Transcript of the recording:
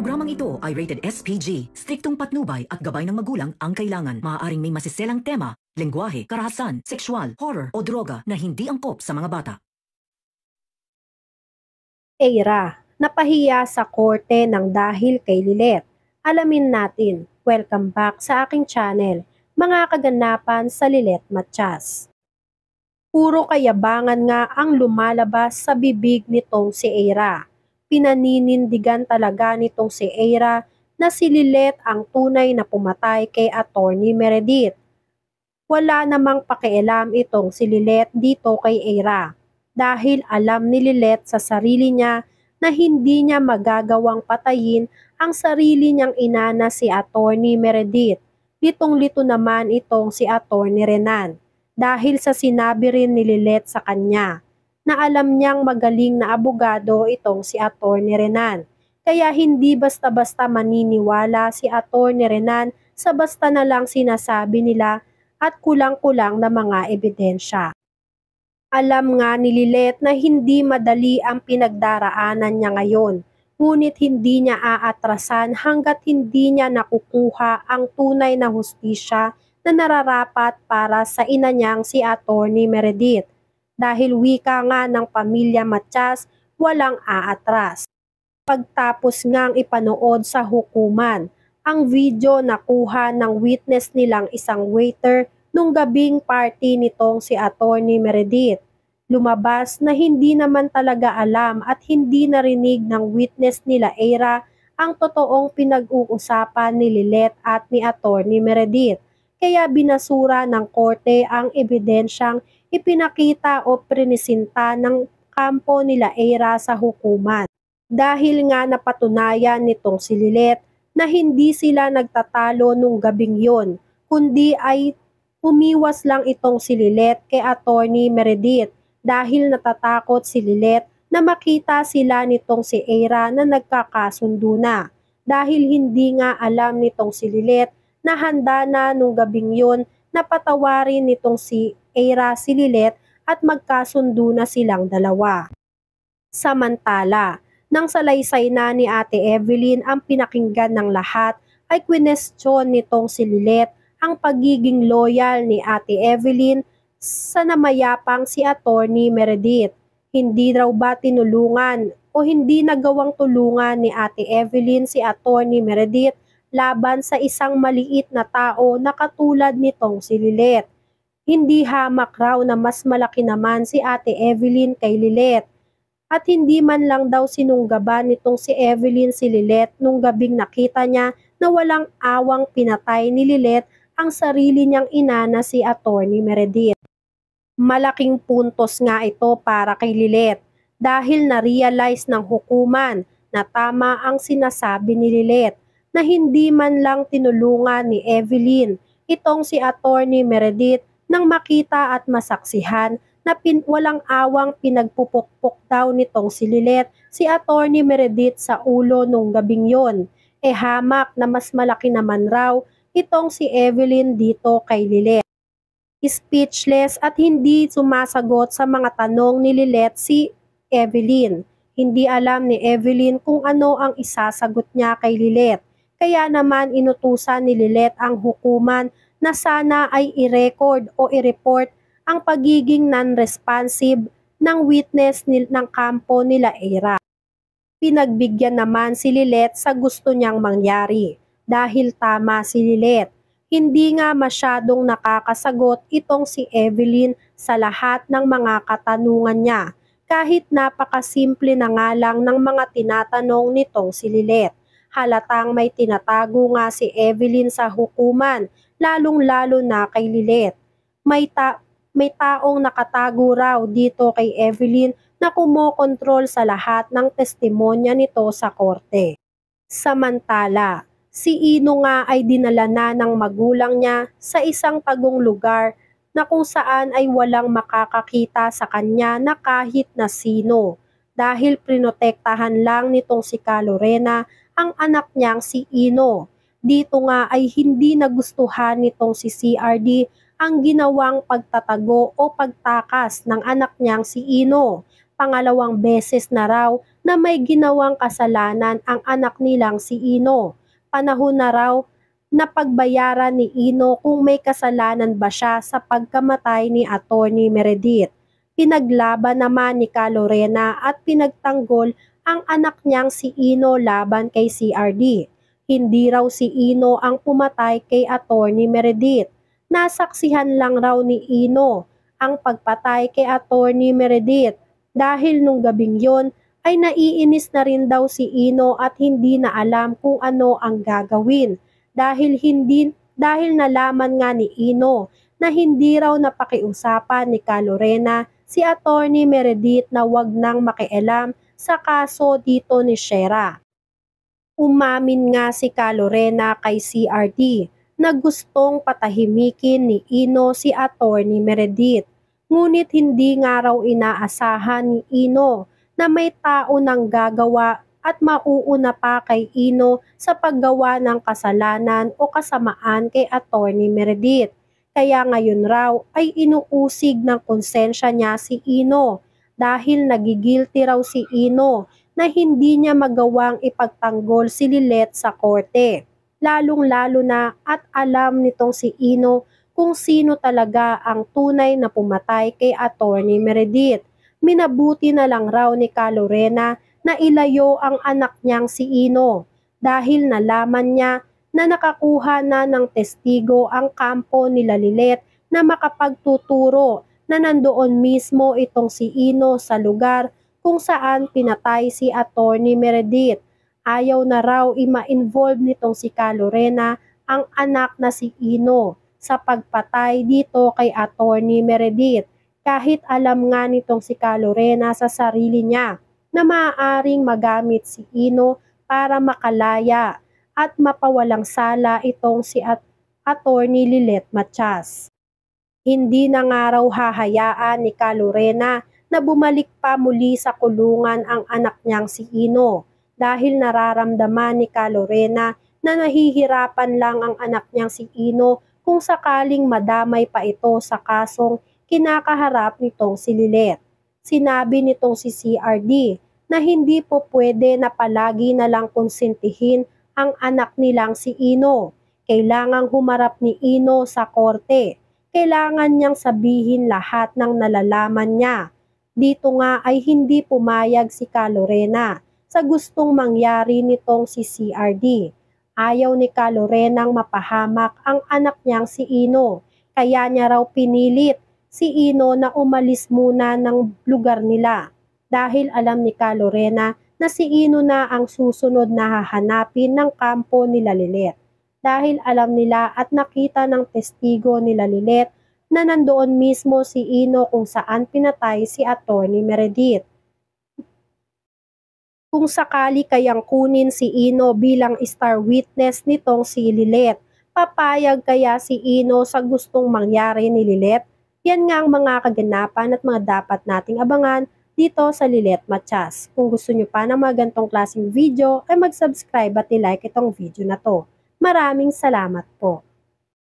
Programang ito ay rated SPG. Striktong patnubay at gabay ng magulang ang kailangan. Maaaring may masiselang tema, lengguwahe, karahasan, sexual, horror o droga na hindi angkop sa mga bata. Eira, napahiya sa korte ng dahil kay Lilet. Alamin natin. Welcome back sa aking channel, mga kaganapan sa Lilet Matias. Puro kayabangan nga ang lumalabas sa bibig nitong si Eira. Pinaninindigan talaga nitong si Eira na si Lilet ang tunay na pumatay kay Attorney Meredith. Wala namang pakialam itong si Lilet dito kay Eira dahil alam ni Lilet sa sarili niya na hindi niya magagawang patayin ang sarili niyang ina na si Attorney Meredith. Litong-lito naman itong si Attorney Renan dahil sa sinabi rin ni Lilet sa kanya na alam niyang magaling na abogado itong si Attorney Renan. Kaya hindi basta-basta maniniwala si Attorney Renan sa basta na lang sinasabi nila at kulang-kulang na mga ebidensya. Alam nga ni Lilet na hindi madali ang pinagdaraanan niya ngayon, ngunit hindi niya aatrasan hanggat hindi niya nakukuha ang tunay na hustisya na nararapat para sa ina niyang si Attorney Meredith. Dahil wika nga ng pamilya Matias, walang aatras. Pagtapos ngang ipanood sa hukuman, ang video na kuha ng witness nilang isang waiter nung gabing party nitong si Attorney Meredith. Lumabas na hindi naman talaga alam at hindi narinig ng witness nila Eira ang totoong pinag-uusapan ni Lilet at ni Attorney Meredith. Kaya binasura ng korte ang ebidensyang ipinakita o prinisinta ng kampo nila Eira sa hukuman. Dahil nga napatunayan nitong si Lilet na hindi sila nagtatalo nung gabing yon, kundi ay umiwas lang itong si Lilet kay Attorney Meredith dahil natatakot si Lilet na makita sila nitong si Eira na nagkakasundo na. Dahil hindi nga alam nitong si Lilet na handa na nung gabing yon na patawarin nitong si Eira si Lilet at magkasundo na silang dalawa. Samantala, nang salaysay na ni Ate Evelyn ang pinakinggan ng lahat, ay kwinestyon nitong si Lilet ang pagiging loyal ni Ate Evelyn sa namayapang si Attorney Meredith. Hindi raw ba tinulungan o hindi nagawang tulungan ni Ate Evelyn si Attorney Meredith laban sa isang maliit na tao na katulad nitong si Lilet. Hindi hamak raw na mas malaki naman si Ate Evelyn kay Lilet. At hindi man lang daw sinunggaban nitong si Evelyn si Lilet nung gabing nakita niya na walang awang pinatay ni Lilet ang sarili niyang ina na si Attorney Meredith. Malaking puntos nga ito para kay Lilet dahil na-realize ng hukuman na tama ang sinasabi ni Lilet na hindi man lang tinulungan ni Evelyn itong si Attorney Meredith nang makita at masaksihan na walang awang pinagpupukpok daw nitong si Lilet si Attorney Meredith sa ulo nung gabing yon. Hamak na mas malaki naman raw itong si Evelyn dito kay Lilet. Speechless at hindi sumasagot sa mga tanong ni Lilet si Evelyn. Hindi alam ni Evelyn kung ano ang isasagot niya kay Lilet. Kaya naman inutusan ni Lilet ang hukuman na sana ay i-record o i-report ang pagiging non-responsive ng witness ng kampo nila Eira. Pinagbigyan naman si Lilet sa gusto niyang mangyari dahil tama si Lilet. Hindi nga masyadong nakakasagot itong si Evelyn sa lahat ng mga katanungan niya kahit napakasimple na nga lang ng mga tinatanong nitong si Lilet. Halatang may tinatago nga si Evelyn sa hukuman, lalong-lalo na kay Lilet. May taong nakatago raw dito kay Evelyn na kumokontrol sa lahat ng testimonya nito sa korte. Samantala, si Ino nga ay dinala na ng magulang niya sa isang tagong lugar na kung saan ay walang makakakita sa kanya na kahit na sino dahil prinotektahan lang nitong si Calorena ang anak niyang si Ino. Dito nga ay hindi nagustuhan nitong si CRD ang ginawang pagtatago o pagtakas ng anak niyang si Ino Pangalawang beses na raw na may ginawang kasalanan ang anak nilang si Ino. Panahon na raw na pagbayaran ni Ino kung may kasalanan ba siya sa pagkamatay ni Attorney Meredith. Pinaglaban naman ni Ka Lorena at pinagtanggol ang anak niyang si Ino laban kay CRD. Hindi raw si Ino ang pumatay kay Attorney Meredith. Nasaksihan lang raw ni Ino ang pagpatay kay Attorney Meredith dahil nung gabing yon ay naiinis na rin daw si Ino at hindi na alam kung ano ang gagawin dahil nalaman nga ni Ino na hindi raw napakiusapan ni Ka Lorena si Attorney Meredith na wag nang makialam sa kaso dito ni Shera. Umamin nga si Ka Lorena kay CRD na gustong patahimikin ni Ino si Attorney Meredith. Ngunit hindi nga raw inaasahan ni Ino na may tao nang gagawa at mauuna pa kay Ino sa paggawa ng kasalanan o kasamaan kay Attorney Meredith. Kaya ngayon raw ay inuusig ng konsensya niya si Ino dahil nagigilty raw si Ino na hindi niya magawang ipagtanggol si Lilet sa korte. Lalong-lalo na at alam nitong si Ino kung sino talaga ang tunay na pumatay kay Attorney Meredith. Minabuti na lang raw ni Ka Lorena na ilayo ang anak niyang si Ino dahil nalaman niya na nakakuha na ng testigo ang kampo nila Lilet na makapagtuturo na nandoon mismo itong si Ino sa lugar kung saan pinatay si Attorney Meredith. Ayaw na raw ima-involve nitong si Ka Lorena ang anak na si Ino sa pagpatay dito kay Attorney Meredith kahit alam nga nitong si Ka Lorena sa sarili niya na maaaring magamit si Ino para makalaya at mapawalang sala itong si Attorney Lilet Matias. Hindi na nga raw hahayaan ni Ka Lorena na bumalik pa muli sa kulungan ang anak niyang si Ino dahil nararamdaman ni Ka Lorena na nahihirapan lang ang anak niyang si Ino kung sakaling madamay pa ito sa kasong kinakaharap nitong si Lilet. Sinabi nitong si CRD na hindi po pwede na palagi na lang konsentihin ang anak nilang si Ino. Kailangang humarap ni Ino sa korte. Kailangan niyang sabihin lahat ng nalalaman niya. Dito nga ay hindi pumayag si Ka Lorena sa gustong mangyari nitong si CRD. Ayaw ni Ka Lorenang mapahamak ang anak niyang si Ino. Kaya niya raw pinilit si Ino na umalis muna ng lugar nila. Dahil alam ni Ka Lorena na si Ino na ang susunod na hahanapin ng kampo nila Lilet. Dahil alam nila at nakita ng testigo nila Lilet na nandoon mismo si Ino kung saan pinatay si Attorney Meredith. Kung sakali kayang kunin si Ino bilang star witness nitong si Lilet, papayag kaya si Ino sa gustong mangyari ni Lilet? Yan nga ang mga kaganapan at mga dapat nating abangan dito sa Lilet Matias. Kung gusto nyo pa ng mga gantong klaseng video, ay mag-subscribe at i-like itong video na to. Maraming salamat po.